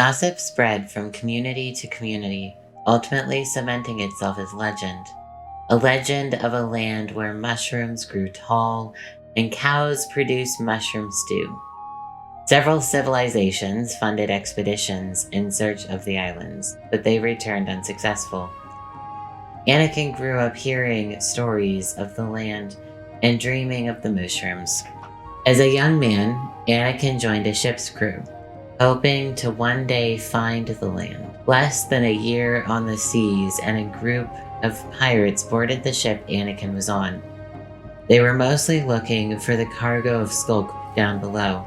Gossip spread from community to community, ultimately cementing itself as legend. A legend of a land where mushrooms grew tall and cows produced mushroom stew. Several civilizations funded expeditions in search of the islands, but they returned unsuccessful. Anakin grew up hearing stories of the land and dreaming of the mushrooms. As a young man, Anakin joined a ship's crew, hoping to one day find the land. Less than a year on the seas, and a group of pirates boarded the ship Anakin was on. They were mostly looking for the cargo of skulk down below,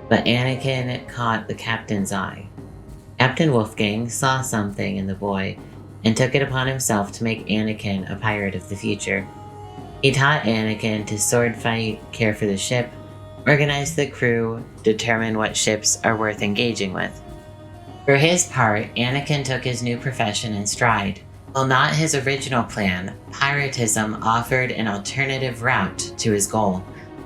but Anakin caught the captain's eye. Captain Wolfgang saw something in the boy and took it upon himself to make Anakin a pirate of the future. He taught Anakin to sword fight, care for the ship, organize the crew, determine what ships are worth engaging with. For his part, Anakin took his new profession in stride. While not his original plan, piratism offered an alternative route to his goal.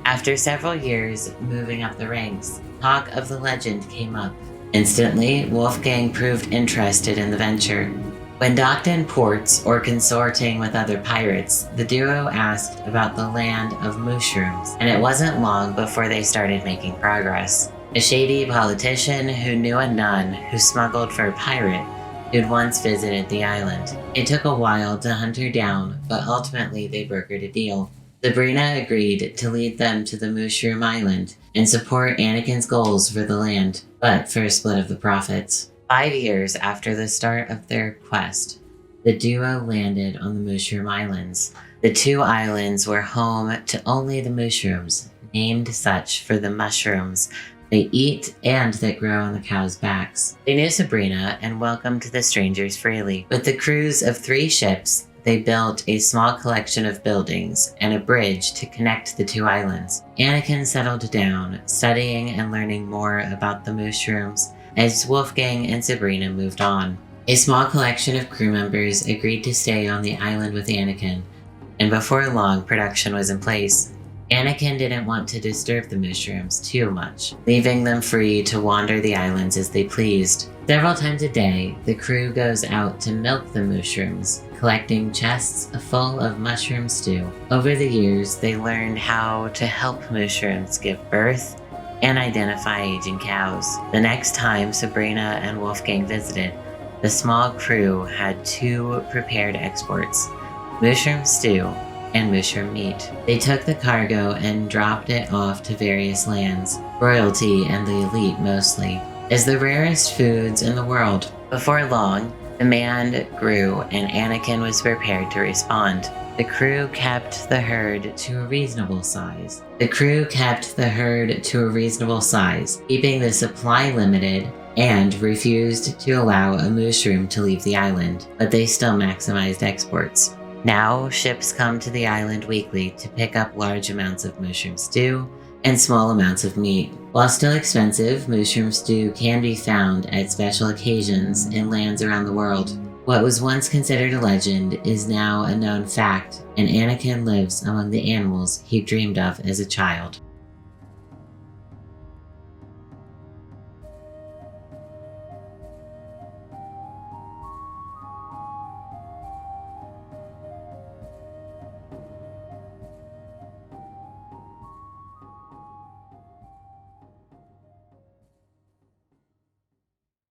After several years moving up the ranks, talk of the legend came up. Instantly, Wolfgang proved interested in the venture. When docked in ports or consorting with other pirates, the duo asked about the land of Mooshrooms, and it wasn't long before they started making progress. A shady politician who knew a nun who smuggled for a pirate who'd once visited the island. It took a while to hunt her down, but ultimately they brokered a deal. Sabrina agreed to lead them to the Mooshroom Island and support Anakin's goals for the land, but for a split of the profits. 5 years after the start of their quest, the duo landed on the Mooshroom Islands. The two islands were home to only the mushrooms, named such for the mushrooms they eat and that grow on the cows' backs. They knew Sabrina and welcomed the strangers freely. With the crews of 3 ships, they built a small collection of buildings and a bridge to connect the 2 islands. Anakin settled down, studying and learning more about the mushrooms as Wolfgang and Sabrina moved on. A small collection of crew members agreed to stay on the island with Anakin, and before long, production was in place. Anakin didn't want to disturb the mushrooms too much, leaving them free to wander the islands as they pleased. Several times a day, the crew goes out to milk the mushrooms, collecting chests full of mushroom stew. Over the years, they learned how to help mushrooms give birth and identify aging cows. The next time Sabrina and Wolfgang visited, the small crew had 2 prepared exports: mushroom stew and mushroom meat. They took the cargo and dropped it off to various lands, royalty and the elite mostly, as the rarest foods in the world. Before long, demand grew and Anakin was prepared to respond. The crew kept the herd to a reasonable size. Keeping the supply limited, and refused to allow a mushroom to leave the island, but they still maximized exports. Now, ships come to the island weekly to pick up large amounts of mushroom stew and small amounts of meat. While still expensive, mushroom stew can be found at special occasions in lands around the world. What was once considered a legend is now a known fact, and Anakin lives among the animals he dreamed of as a child.